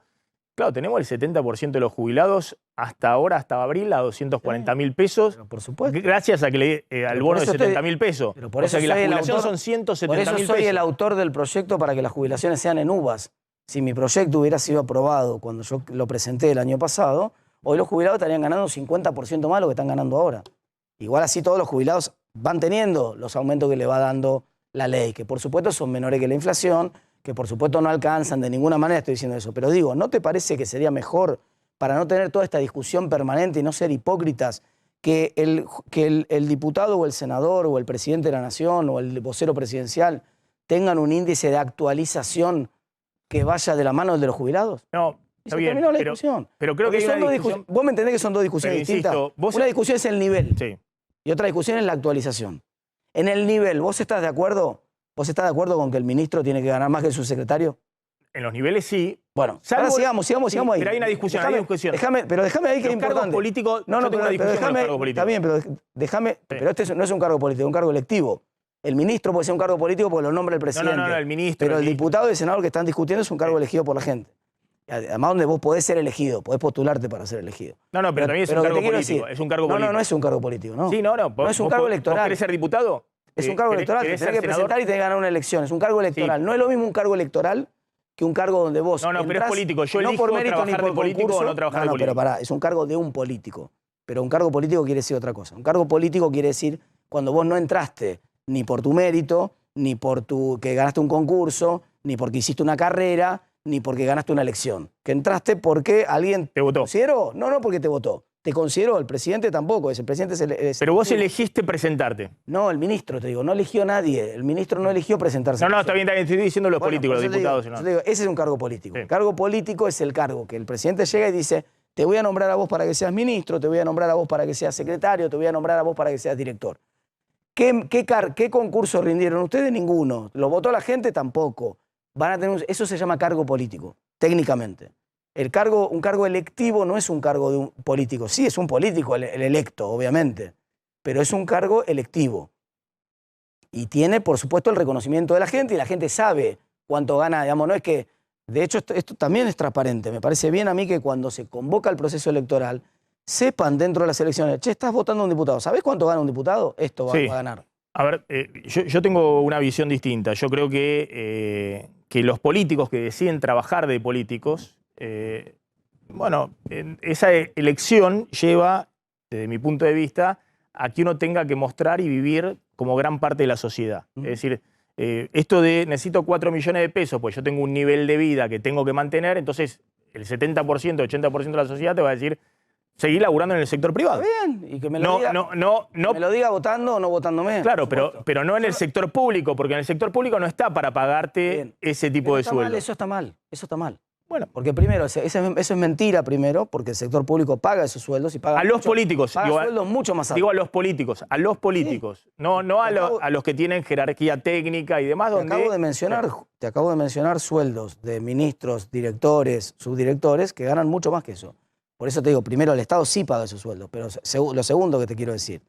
claro, tenemos el 70% de los jubilados hasta ahora, hasta abril, a 240.000 pesos. Por supuesto. Gracias a que al bono de 70.000 pesos. Pero por o eso sea que la soy el jubilación autor- son 170.000 Por pesos. eso soy el autor del proyecto para que las jubilaciones sean en uvas. Si mi proyecto hubiera sido aprobado cuando yo lo presenté el año pasado, hoy los jubilados estarían ganando 50% más de lo que están ganando ahora. Igual así todos los jubilados van teniendo los aumentos que le va dando la ley, que por supuesto son menores que la inflación, que por supuesto no alcanzan, de ninguna manera estoy diciendo eso. Pero digo, ¿no te parece que sería mejor, para no tener toda esta discusión permanente y no ser hipócritas, que el diputado o el senador o el presidente de la nación o el vocero presidencial tengan un índice de actualización que vaya de la mano del de los jubilados? No, Y está se bien. terminó la discusión. Pero creo que Porque hay son una dos discusión. vos me entendés que son dos discusiones Pero insisto, distintas. vos- Una discusión es el nivel Sí. y otra discusión es la actualización. En el nivel, ¿vos estás de acuerdo? ¿Vos estás de acuerdo con que el ministro tiene que ganar más que el subsecretario? En los niveles sí. Bueno, Salvo- ahora sigamos sí, ahí. pero hay una discusión, hay una discusión. Pero déjame ahí que es Los cargos importante. políticos, No, yo tengo una pero discusión con los cargos políticos. Está bien, pero déjame. Pero este no es un cargo político, es un cargo electivo. El ministro puede ser un cargo político porque lo nombra el presidente. No, el ministro. Pero el diputado y el senador que están discutiendo es un cargo elegido por la gente. Además, donde vos podés ser elegido, podés postularte para ser elegido. No, pero también es un lo que cargo te quiero político. decir- Es un cargo No, político. no es un cargo político, ¿no. Sí, no. No es un cargo electoral. ¿Vos querés ser diputado? Es un cargo electoral, te ¿Querés tenés ser que senador? presentar y tenés que ganar una elección. Es un cargo electoral. No es lo mismo un cargo electoral que un cargo donde vos. No, pero es entrás, político. Yo no elijo por mérito ni trabajar por de político concurso. o no trabajar de político. Pero pará, es un cargo de un político. Pero un cargo político quiere decir otra cosa. Un cargo político quiere decir cuando vos no entraste ni por tu mérito, ni por que ganaste un concurso, ni porque hiciste una carrera, ni porque ganaste una elección. Que entraste porque alguien te votó. ¿Consideró? No porque te votó. Te consideró, el presidente tampoco. El presidente es Pero vos elegiste presentarte. No, el ministro, te digo, no eligió a nadie. El ministro no eligió presentarse. No, está bien, estoy diciendo los Bueno, políticos, por los eso te digo, diputados. por eso te digo, ese es un cargo político. El cargo político es el cargo que el presidente llega y dice, te voy a nombrar a vos para que seas ministro, te voy a nombrar a vos para que seas secretario, te voy a nombrar a vos para que seas director. ¿Qué concurso rindieron ustedes? Ninguno. ¿Lo votó la gente? Tampoco. Van a tener eso se llama cargo político, técnicamente. Un cargo electivo no es un cargo de un político. Sí, es un político el electo, obviamente, pero es un cargo electivo. Y tiene, por supuesto, el reconocimiento de la gente y la gente sabe cuánto gana. Digamos, no es que, de hecho, esto también es transparente. Me parece bien a mí que cuando se convoca el proceso electoral, sepan dentro de las elecciones, che, estás votando a un diputado. ¿Sabés cuánto gana un diputado? Esto va a ganar. A ver, yo tengo una visión distinta. Yo creo que los políticos que deciden trabajar de políticos, esa elección lleva, desde mi punto de vista, a que uno tenga que mostrar y vivir como gran parte de la sociedad. Es decir, esto de necesito 4 millones de pesos, pues yo tengo un nivel de vida que tengo que mantener, entonces el 70%, 80% de la sociedad te va a decir, seguir laburando en el sector privado. Está bien, y que me lo diga, me lo diga votando o no votándome. Claro, pero no en el sector público, porque en el sector público no está para pagarte ese tipo de sueldo. Eso está mal, eso está mal. Bueno, porque primero, eso es mentira primero, porque el sector público paga esos sueldos y paga A los políticos. paga digo, sueldos mucho más altos. Digo a los políticos. Sí. No a los que tienen jerarquía técnica y demás. Te acabo de mencionar sueldos de ministros, directores, subdirectores que ganan mucho más que eso. Por eso te digo, primero el Estado sí paga esos sueldos, pero lo segundo que te quiero decir,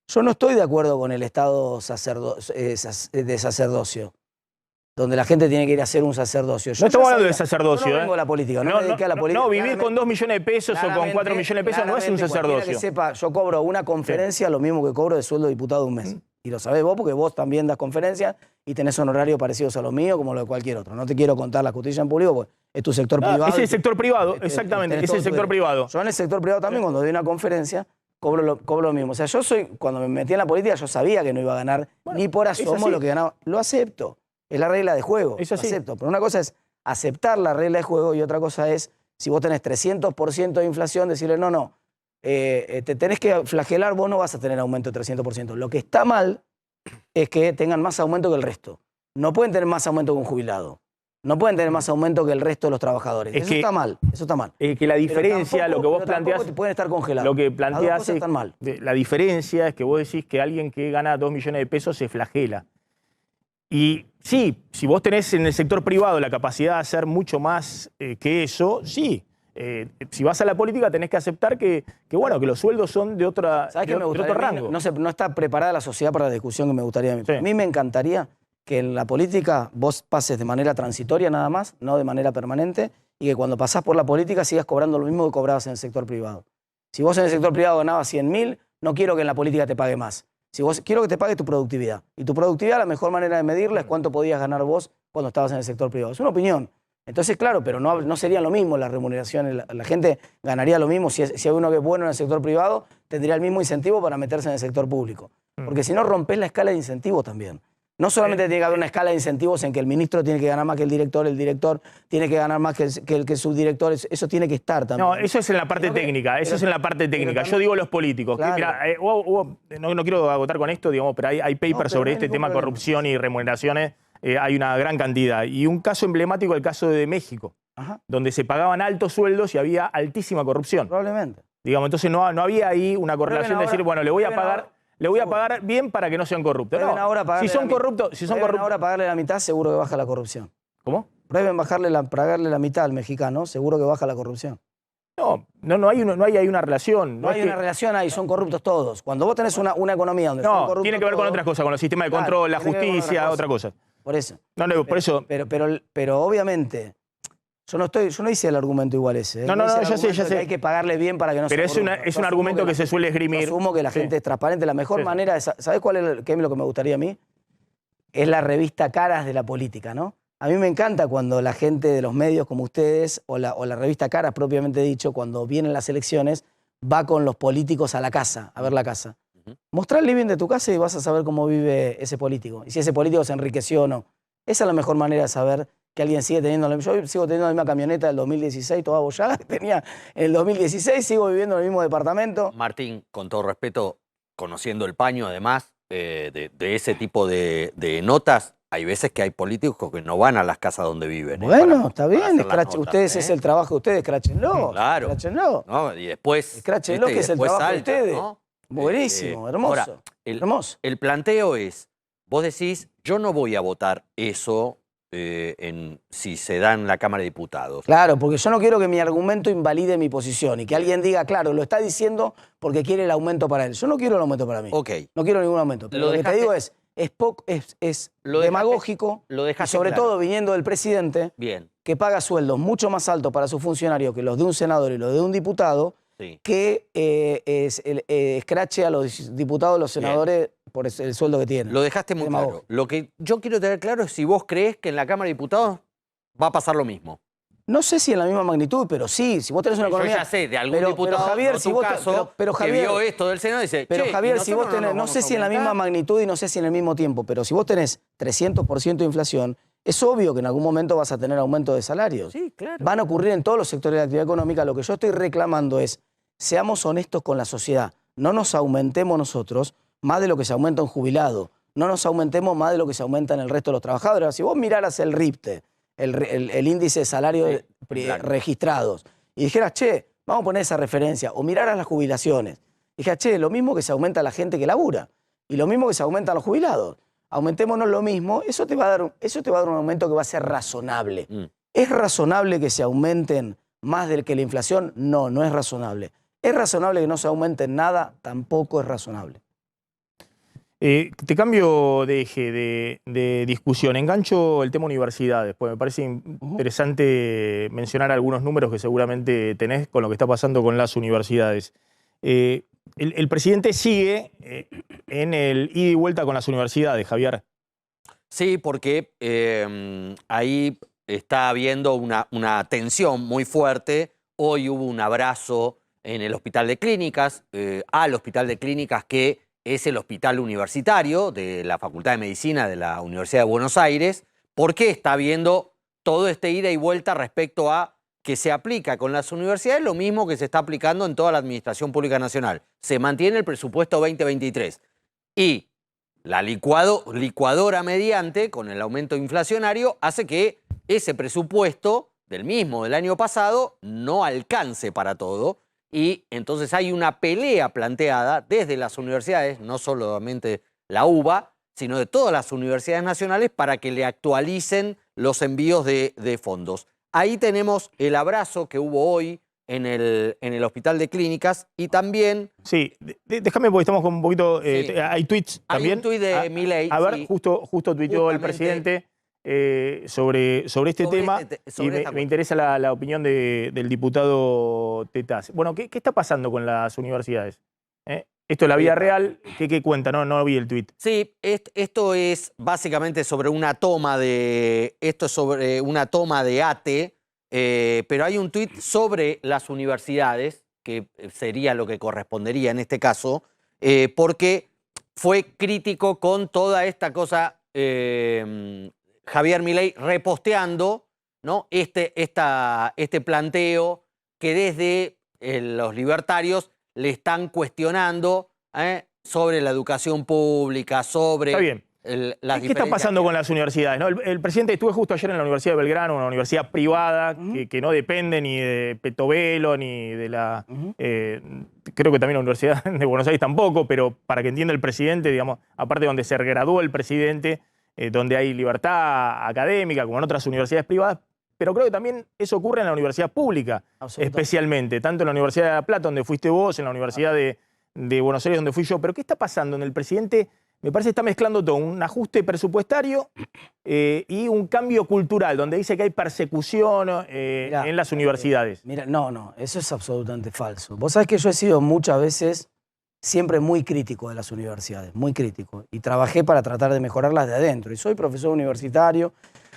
yo no estoy de acuerdo con el Estado de sacerdocio, donde la gente tiene que ir a hacer un sacerdocio. No estamos hablando de sacerdocio. Yo no vengo a la política, no me dediqué a la política. No, vivir con 2 millones de pesos o con 4 millones de pesos no es un sacerdocio. Que sepa, yo cobro una conferencia lo mismo que cobro de sueldo de diputado un mes. Y lo sabés vos porque vos también das conferencias y tenés honorarios parecidos a los míos como los de cualquier otro. No te quiero contar la justicia en público porque es tu sector privado. Es el sector privado, exactamente, es el sector privado. Yo en el sector privado también, cuando doy una conferencia, cobro lo mismo. O sea, cuando me metí en la política, yo sabía que no iba a ganar ni por asomo lo que ganaba. Lo acepto. Es la regla de juego. Eso sí. Lo acepto. Pero una cosa es aceptar la regla de juego y otra cosa es, si vos tenés 300% de inflación, decirle, no, te tenés que flagelar, vos no vas a tener aumento de 300%. Lo que está mal es que tengan más aumento que el resto. No pueden tener más aumento que un jubilado. No pueden tener más aumento que el resto de los trabajadores. Eso está mal. Eso está mal. Que la diferencia, lo que vos planteás, pueden estar congelados. Lo que planteás están mal. La diferencia es que vos decís que alguien que gana 2 millones de pesos se flagela. Y sí, si vos tenés en el sector privado la capacidad de hacer mucho más que eso, sí. Si vas a la política tenés que aceptar que los sueldos son de otro rango. No está preparada la sociedad para la discusión que me gustaría a mí. Sí. A mí me encantaría que en la política vos pases de manera transitoria nada más, no de manera permanente, y que cuando pasás por la política sigas cobrando lo mismo que cobrabas en el sector privado. Si vos en el sector privado ganabas 100.000, no quiero que en la política te pague más. Quiero que te pague tu productividad. Y tu productividad, la mejor manera de medirla es cuánto podías ganar vos cuando estabas en el sector privado. Es una opinión. Entonces, claro, pero no serían lo mismo las remuneraciones. La gente ganaría lo mismo. Si hay uno que es bueno en el sector privado, tendría el mismo incentivo para meterse en el sector público. Porque si no, rompes la escala de incentivos también. No solamente tiene que haber una escala de incentivos en que el ministro tiene que ganar más que el director tiene que ganar más que el subdirector, eso tiene que estar también. No, eso es en la parte técnica, Yo digo los políticos. Claro. Que, mira, no quiero agotar con esto, digamos, pero hay papers sobre este tema, corrupción y remuneraciones, hay una gran cantidad. Y un caso emblemático, el caso de México, donde se pagaban altos sueldos y había altísima corrupción. Probablemente. Digamos, entonces no había ahí una correlación de decir, bueno, le voy a pagar bien para que no sean corruptos. No, si son corruptos... ahora pagarle la mitad, seguro que baja la corrupción. ¿Cómo? Prueben pagarle la mitad al mexicano, seguro que baja la corrupción. No hay ahí una relación. No hay una relación ahí, son corruptos todos. Cuando vos tenés una economía donde son corruptos tiene que ver con otras cosas, con el sistema de control, la justicia, otra cosa. Por eso. Por eso. Pero obviamente... Yo no hice el argumento igual ese. Ya sé. Hay que pagarle bien para que no se corrupta. Pero es un argumento que se suele esgrimir. Yo asumo que la gente es transparente. La mejor manera, ¿sabés qué es lo que me gustaría a mí? Es la revista Caras de la política, ¿no? A mí me encanta cuando la gente de los medios como ustedes, o la revista Caras propiamente dicho, cuando vienen las elecciones, va con los políticos a la casa, a ver la casa. Mostrá el living de tu casa y vas a saber cómo vive ese político. Y si ese político se enriqueció o no. Esa es la mejor manera de saber que alguien sigue teniendo... Yo sigo teniendo la misma camioneta del 2016, toda abollada, que tenía en el 2016, sigo viviendo en el mismo departamento. Martín, con todo respeto, conociendo el paño, además, de ese tipo de notas, hay veces que hay políticos que no van a las casas donde viven. Bueno, está bien, ustedes es el trabajo de ustedes, escráchenlo. Claro. Escráchenlo. ¿No? Y después... Escráchenlo, que es el trabajo de ustedes. ¿No? Buenísimo, hermoso. Ahora, hermoso. El planteo es, vos decís, yo no voy a votar eso... si se da en la Cámara de Diputados. Claro, porque yo no quiero que mi argumento invalide mi posición y que alguien diga, claro, lo está diciendo porque quiere el aumento para él. Yo no quiero el aumento para mí. No quiero ningún aumento. Pero lo que te digo es demagógico, y sobre todo viniendo del presidente, que paga sueldos mucho más altos para sus funcionarios que los de un senador y los de un diputado, que escrache a los diputados, los senadores por el sueldo que tienen. Lo dejaste muy claro. Lo que yo quiero tener claro es si vos crees que en la Cámara de Diputados va a pasar lo mismo. No sé si en la misma magnitud, pero sí, si vos tenés una economía... Yo ya sé, de algún diputado, Javier, no tu caso, que vio esto del Senado y dice... Pero Javier, si vos tenés, no sé si en la misma magnitud y no sé si en el mismo tiempo, pero si vos tenés 300% de inflación, es obvio que en algún momento vas a tener aumento de salarios. Sí, claro. Van a ocurrir en todos los sectores de la actividad económica. Lo que yo estoy reclamando es, seamos honestos con la sociedad. No nos aumentemos nosotros más de lo que se aumenta un jubilado. No nos aumentemos más de lo que se aumenta en el resto de los trabajadores. Si vos miraras el RIPTE, el índice de salario registrados y dijeras, che, vamos a poner esa referencia, o miraras las jubilaciones, dijeras, che, lo mismo que se aumenta la gente que labura y lo mismo que se aumentan los jubilados, aumentémonos lo mismo, eso te va a dar un aumento que va a ser razonable. ¿Es razonable que se aumenten más del que la inflación? No, no es razonable. ¿Es razonable que no se aumenten nada? Tampoco es razonable. Te cambio de eje de discusión. Engancho el tema universidades, pues me parece interesante mencionar algunos números que seguramente tenés con lo que está pasando con las universidades. El presidente sigue en el ida y vuelta con las universidades, Javier. Sí, porque ahí está habiendo una tensión muy fuerte. Hoy hubo un abrazo en el Hospital de Clínicas, al Hospital de Clínicas, que es el hospital universitario de la Facultad de Medicina de la Universidad de Buenos Aires, porque está habiendo todo este ida y vuelta respecto a que se aplica con las universidades lo mismo que se está aplicando en toda la Administración Pública Nacional. Se mantiene el presupuesto 2023 y la licuadora mediante, con el aumento inflacionario, hace que ese presupuesto del año pasado no alcance para todo, y entonces hay una pelea planteada desde las universidades, no solamente la UBA, sino de todas las universidades nacionales, para que le actualicen los envíos de fondos. Ahí tenemos el abrazo que hubo hoy en el Hospital de Clínicas y también... Sí, déjame porque estamos con un poquito... Sí. Hay tweets también. Hay un tuit de Milei. A ver, sí. justo tuiteó el presidente sobre este tema y me interesa la opinión del diputado Tetaz. Bueno, ¿qué está pasando con las universidades? Esto es la vida real. ¿Qué cuenta? No vi el tuit. Sí, esto es básicamente sobre una toma de... Esto es sobre una toma de ATE, pero hay un tuit sobre las universidades, que sería lo que correspondería en este caso, porque fue crítico con toda esta cosa, Javier Milei reposteando, ¿no? este planteo que desde los libertarios le están cuestionando sobre la educación pública, sobre... Está bien. ¿Qué está pasando con las universidades? ¿No? El presidente, estuve justo ayer en la Universidad de Belgrano, una universidad privada que no depende ni de Petovelo ni de la... creo que también la Universidad de Buenos Aires tampoco, pero para que entienda el presidente, digamos, aparte donde se graduó el presidente, donde hay libertad académica, como en otras universidades privadas, pero creo que también eso ocurre en la universidad pública, especialmente, tanto en la Universidad de La Plata, donde fuiste vos, en la Universidad de Buenos Aires, donde fui yo. Pero ¿qué está pasando en el presidente? Me parece que está mezclando todo, un ajuste presupuestario y un cambio cultural, donde dice que hay persecución en las universidades. Mira, no, eso es absolutamente falso. Vos sabés que yo he sido muchas veces siempre muy crítico de las universidades, muy crítico, y trabajé para tratar de mejorarlas de adentro. Y soy profesor universitario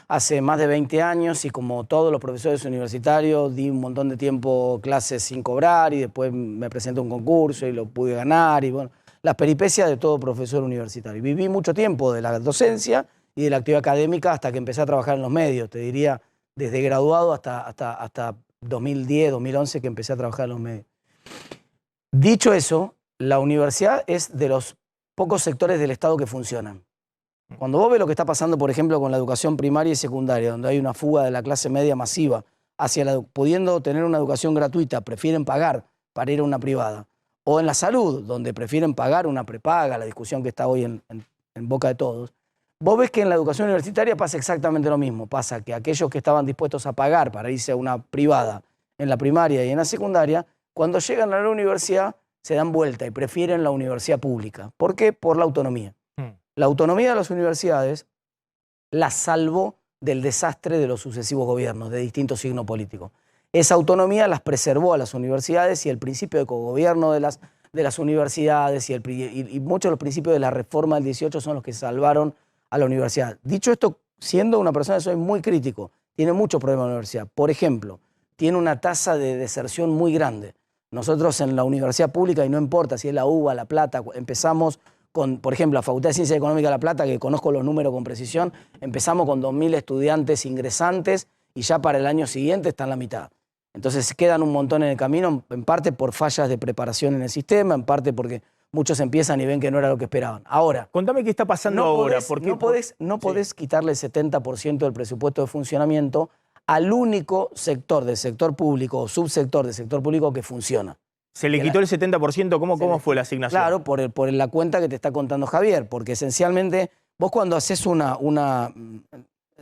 hace más de 20 años y como todos los profesores universitarios di un montón de tiempo clases sin cobrar y después me presenté a un concurso y lo pude ganar y bueno, las peripecias de todo profesor universitario. Viví mucho tiempo de la docencia y de la actividad académica hasta que empecé a trabajar en los medios, te diría desde graduado hasta 2010, 2011 que empecé a trabajar en los medios. Dicho eso, la universidad es de los pocos sectores del Estado que funcionan. Cuando vos ves lo que está pasando, por ejemplo, con la educación primaria y secundaria, donde hay una fuga de la clase media masiva, pudiendo tener una educación gratuita, prefieren pagar para ir a una privada. O en la salud, donde prefieren pagar una prepaga, la discusión que está hoy en boca de todos. Vos ves que en la educación universitaria pasa exactamente lo mismo. Pasa que aquellos que estaban dispuestos a pagar para irse a una privada en la primaria y en la secundaria, cuando llegan a la universidad se dan vuelta y prefieren la universidad pública. ¿Por qué? Por la autonomía. La autonomía de las universidades la salvó del desastre de los sucesivos gobiernos de distintos signos políticos. Esa autonomía las preservó a las universidades y el principio de cogobierno de las universidades y muchos de los principios de la reforma del 18 son los que salvaron a la universidad. Dicho esto, siendo una persona que soy muy crítico, tiene muchos problemas la universidad. Por ejemplo, tiene una tasa de deserción muy grande. Nosotros en la universidad pública, y no importa si es la UBA, La Plata, empezamos con, por ejemplo, la Facultad de Ciencias Económicas de La Plata, que conozco los números con precisión, empezamos con 2.000 estudiantes ingresantes y ya para el año siguiente están la mitad. Entonces quedan un montón en el camino, en parte por fallas de preparación en el sistema, en parte porque muchos empiezan y ven que no era lo que esperaban. Ahora, contame qué está pasando ahora. No podés quitarle el 70% del presupuesto de funcionamiento al único sector del sector público o subsector del sector público que funciona. Se le quitó el 70%, ¿cómo fue la asignación? Claro, por la cuenta que te está contando Javier, porque esencialmente vos cuando haces o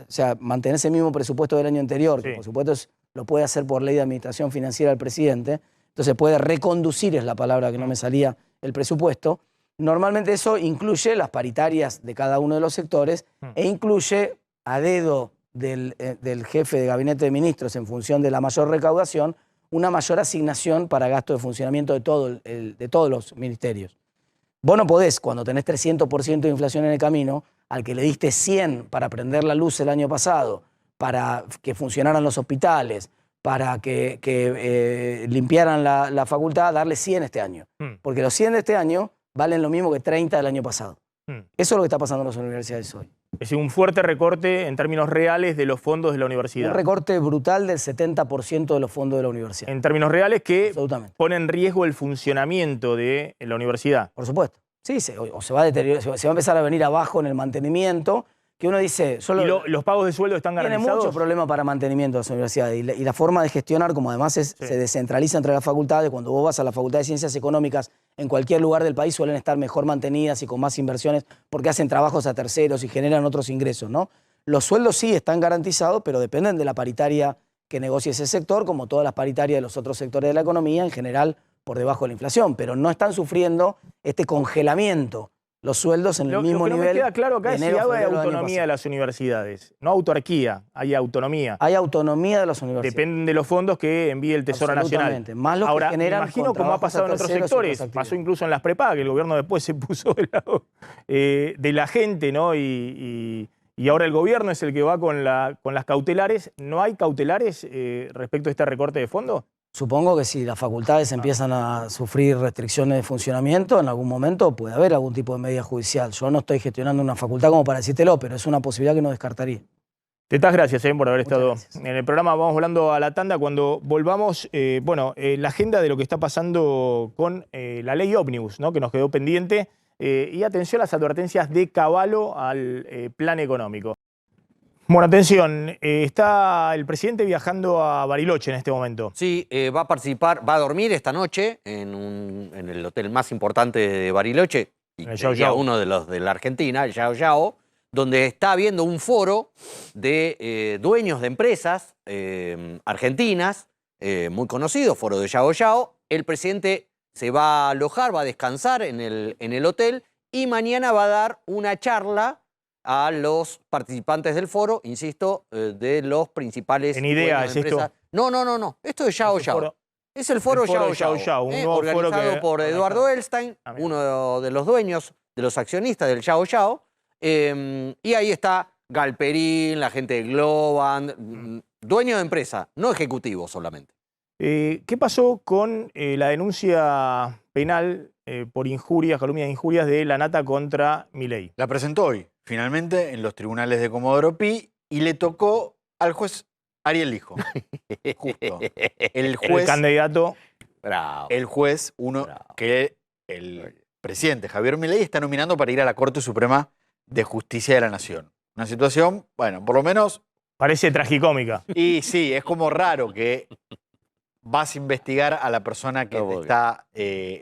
sea, mantenés el mismo presupuesto del año anterior, que por supuesto lo puede hacer por ley de administración financiera el presidente, entonces puede reconducir, es la palabra que no me salía, el presupuesto. Normalmente eso incluye las paritarias de cada uno de los sectores e incluye a dedo del jefe de gabinete de ministros en función de la mayor recaudación, una mayor asignación para gasto de funcionamiento de todos los ministerios. Vos no podés, cuando tenés 300% de inflación en el camino, al que le diste 100 para prender la luz el año pasado, para que funcionaran los hospitales, para que limpiaran la facultad, darle 100 este año. Porque los 100 de este año valen lo mismo que 30 del año pasado. Eso es lo que está pasando en las universidades hoy. Es decir, un fuerte recorte en términos reales de los fondos de la universidad. Un recorte brutal del 70% de los fondos de la universidad. En términos reales que pone en riesgo el funcionamiento de la universidad. Por supuesto. Sí, o se va a deteriorar, se va a empezar a venir abajo en el mantenimiento, que uno dice... ¿Y los pagos de sueldo están garantizados? Tiene muchos problemas para mantenimiento de las universidades. Y la forma de gestionar, como además se descentraliza entre las facultades, cuando vos vas a la Facultad de Ciencias Económicas, en cualquier lugar del país suelen estar mejor mantenidas y con más inversiones porque hacen trabajos a terceros y generan otros ingresos, ¿no? Los sueldos sí están garantizados, pero dependen de la paritaria que negocie ese sector, como todas las paritarias de los otros sectores de la economía, en general por debajo de la inflación, pero no están sufriendo este congelamiento los sueldos en el mismo nivel. Lo que no me queda claro acá es si hay autonomía de las universidades, no autarquía, hay autonomía. Hay autonomía de las universidades. Dependen de los fondos que envíe el Tesoro Nacional. Más los Ahora, que generan me imagino como ha pasado en otros sectores, pasó incluso en las prepagas, que el gobierno después se puso del lado de la gente, ¿no? Y ahora el gobierno es el que va con las cautelares. ¿No hay cautelares respecto a este recorte de fondos? Supongo que si las facultades empiezan a sufrir restricciones de funcionamiento, en algún momento puede haber algún tipo de medida judicial. Yo no estoy gestionando una facultad como para decírtelo, pero es una posibilidad que no descartaría. Tetas, gracias por haber estado en el programa. Vamos volando a la tanda. Cuando volvamos, la agenda de lo que está pasando con la ley Ómnibus, ¿no? Que nos quedó pendiente. Y atención a las advertencias de Cavallo al plan económico. Bueno, atención, está el presidente viajando a Bariloche en este momento. Sí, va a participar, va a dormir esta noche en el hotel más importante de Bariloche, y uno de los de la Argentina, el Yao Yao, donde está habiendo un foro de dueños de empresas argentinas, muy conocido, foro de Yao Yao. El presidente se va a alojar, va a descansar en el hotel y mañana va a dar una charla a los participantes del foro, insisto, de los principales... ¿En idea es esto? No. Esto es Yao Yao. Es el foro Yao Yao, organizado por Eduardo Elstein, uno de los dueños, de los accionistas del Yao Yao. Y ahí está Galperín, la gente de Globan, dueño de empresa, no ejecutivo solamente. ¿Qué pasó con la denuncia penal por injurias, calumnias de injurias de la Nata contra Milei? La presentó hoy, finalmente, en los tribunales de Comodoro Pi y le tocó al juez Ariel Lijo. Justo. El juez... El candidato... Bravo. El juez, que el presidente Javier Milei está nominando para ir a la Corte Suprema de Justicia de la Nación. Una situación, bueno, por lo menos... Parece tragicómica. Y sí, es como raro que vas a investigar a la persona que te está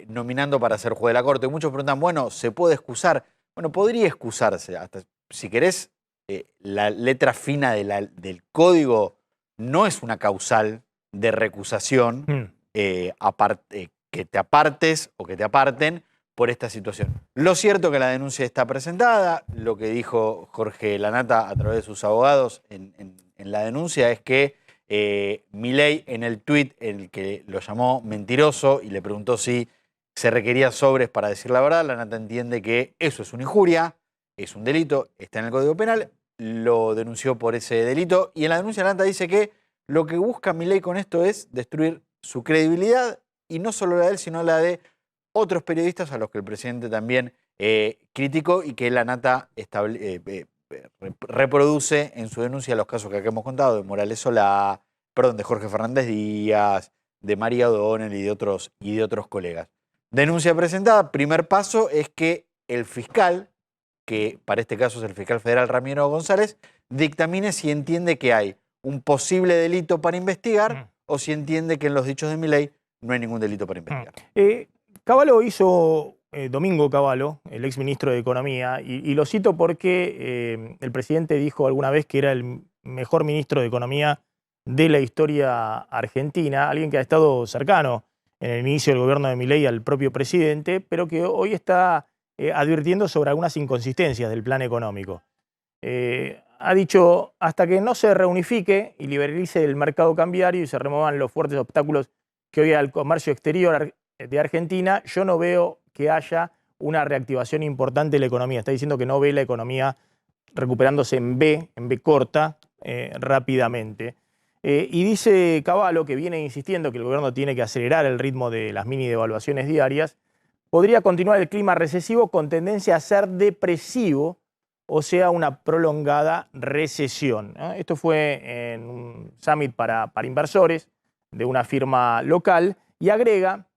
nominando para ser juez de la Corte. Muchos preguntan, bueno, ¿se puede excusar? Bueno, podría excusarse. Hasta, si querés, la letra fina del código no es una causal de recusación que te apartes o que te aparten por esta situación. Lo cierto es que la denuncia está presentada. Lo que dijo Jorge Lanata a través de sus abogados en la denuncia es que Milei, en el tuit en el que lo llamó mentiroso y le preguntó si se requería sobres para decir la verdad, Lanata entiende que eso es una injuria, es un delito, está en el Código Penal, lo denunció por ese delito y en la denuncia Lanata dice que lo que busca Milei con esto es destruir su credibilidad y no solo la de él, sino la de otros periodistas a los que el presidente también criticó y que Lanata reproduce en su denuncia los casos que acá hemos contado de Morales Solá, de Jorge Fernández Díaz, de María O'Donnell y de otros colegas. Denuncia presentada, primer paso es que el fiscal, que para este caso es el fiscal federal Ramiro González, dictamine si entiende que hay un posible delito para investigar o si entiende que en los dichos de Milei no hay ningún delito para investigar. Cavallo hizo, Domingo Cavallo, el exministro de Economía, y lo cito porque el presidente dijo alguna vez que era el mejor ministro de Economía de la historia argentina, alguien que ha estado cercano en el inicio del gobierno de Milei al propio presidente, pero que hoy está advirtiendo sobre algunas inconsistencias del plan económico. Ha dicho, hasta que no se reunifique y liberalice el mercado cambiario y se remuevan los fuertes obstáculos que hoy al comercio exterior de Argentina, yo no veo que haya una reactivación importante de la economía. Está diciendo que no ve la economía recuperándose en B corta, rápidamente. Y dice Cavallo, que viene insistiendo que el gobierno tiene que acelerar el ritmo de las mini devaluaciones diarias, podría continuar el clima recesivo con tendencia a ser depresivo, o sea, una prolongada recesión. Esto fue en un summit para inversores de una firma local y agrega,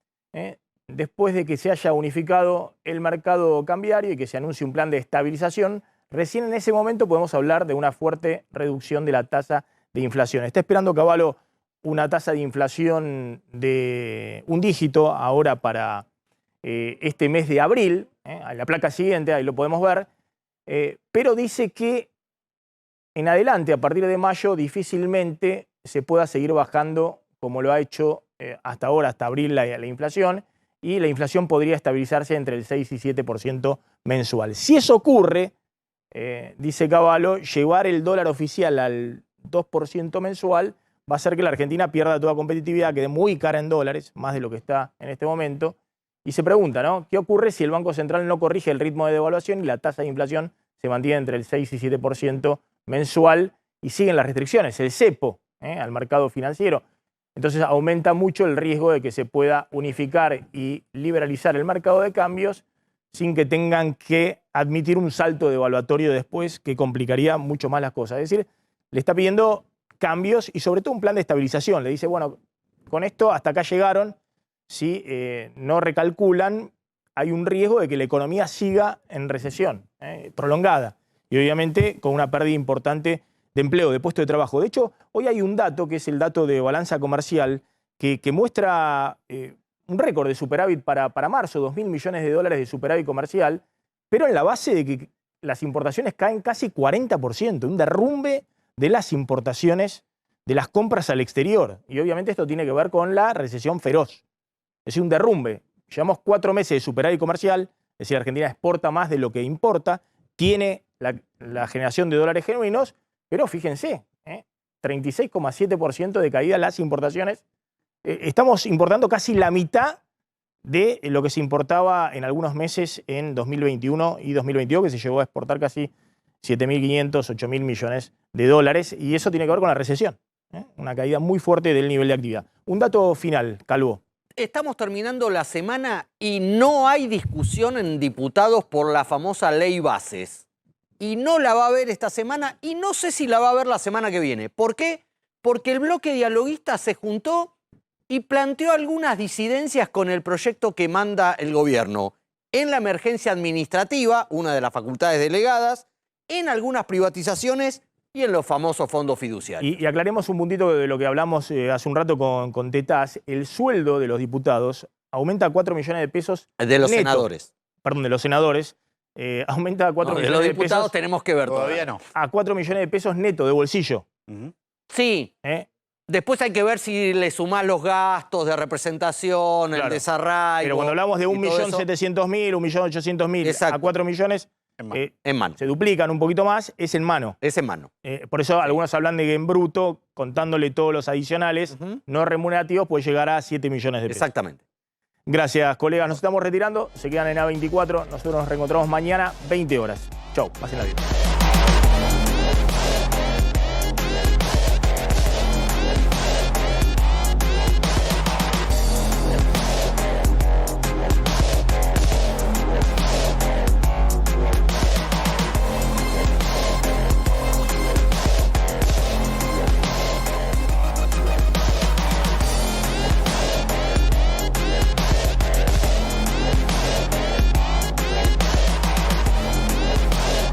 después de que se haya unificado el mercado cambiario y que se anuncie un plan de estabilización, recién en ese momento podemos hablar de una fuerte reducción de la tasa de inflación. Está esperando Cavallo una tasa de inflación de un dígito ahora para este mes de abril, a la placa siguiente, ahí lo podemos ver, pero dice que en adelante, a partir de mayo, difícilmente se pueda seguir bajando como lo ha hecho hasta ahora, hasta abril, la inflación, y la inflación podría estabilizarse entre el 6 y 7% mensual. Si eso ocurre, dice Cavallo, llevar el dólar oficial al 2% mensual va a hacer que la Argentina pierda toda competitividad, quede muy cara en dólares, más de lo que está en este momento. Y se pregunta, ¿no? ¿Qué ocurre si el Banco Central no corrige el ritmo de devaluación y la tasa de inflación se mantiene entre el 6 y 7% mensual y siguen las restricciones, el cepo, al mercado financiero? Entonces aumenta mucho el riesgo de que se pueda unificar y liberalizar el mercado de cambios sin que tengan que admitir un salto devaluatorio después que complicaría mucho más las cosas. Es decir, le está pidiendo cambios y sobre todo un plan de estabilización. Le dice, bueno, con esto hasta acá llegaron. Si no recalculan, hay un riesgo de que la economía siga en recesión prolongada y obviamente con una pérdida importante de empleo, de puesto de trabajo. De hecho, hoy hay un dato que es el dato de balanza comercial que muestra un récord de superávit para marzo, 2.000 millones de dólares de superávit comercial, pero en la base de que las importaciones caen casi 40%, un derrumbe de las importaciones, de las compras al exterior. Y obviamente esto tiene que ver con la recesión feroz. Es decir, un derrumbe. Llevamos 4 meses de superávit comercial, es decir, Argentina exporta más de lo que importa, tiene la generación de dólares genuinos, pero fíjense, 36,7% de caída en las importaciones. Estamos importando casi la mitad de lo que se importaba en algunos meses en 2021 y 2022, que se llegó a exportar casi 7.500, 8.000 millones de dólares, y eso tiene que ver con la recesión, una caída muy fuerte del nivel de actividad. Un dato final, Calvo. Estamos terminando la semana y no hay discusión en diputados por la famosa ley bases. Y no la va a haber esta semana y no sé si la va a ver la semana que viene. ¿Por qué? Porque el bloque dialoguista se juntó y planteó algunas disidencias con el proyecto que manda el gobierno en la emergencia administrativa, una de las facultades delegadas, en algunas privatizaciones y en los famosos fondos fiduciarios. Y aclaremos un puntito de lo que hablamos hace un rato con Tetaz. El sueldo de los diputados aumenta a 4 millones de pesos de los neto. Senadores. Perdón, de los senadores. Aumenta a 4 millones de pesos. De los diputados tenemos que ver todavía no. A 4 millones de pesos neto, de bolsillo. Sí. Después hay que ver si le sumás los gastos de representación, claro, el desarraigo. Pero cuando hablamos de 1.700.000, 1.800.000 a 4 millones, en mano. Se duplican un poquito más, es en mano. Es en mano. Por eso algunos hablan de que en bruto, contándole todos los adicionales no remunerativos, puede llegar a 7 millones de pesos. Exactamente. Gracias, colegas. Nos estamos retirando. Se quedan en A24. Nosotros nos reencontramos mañana, 20 horas. Chau. Pásenla bien.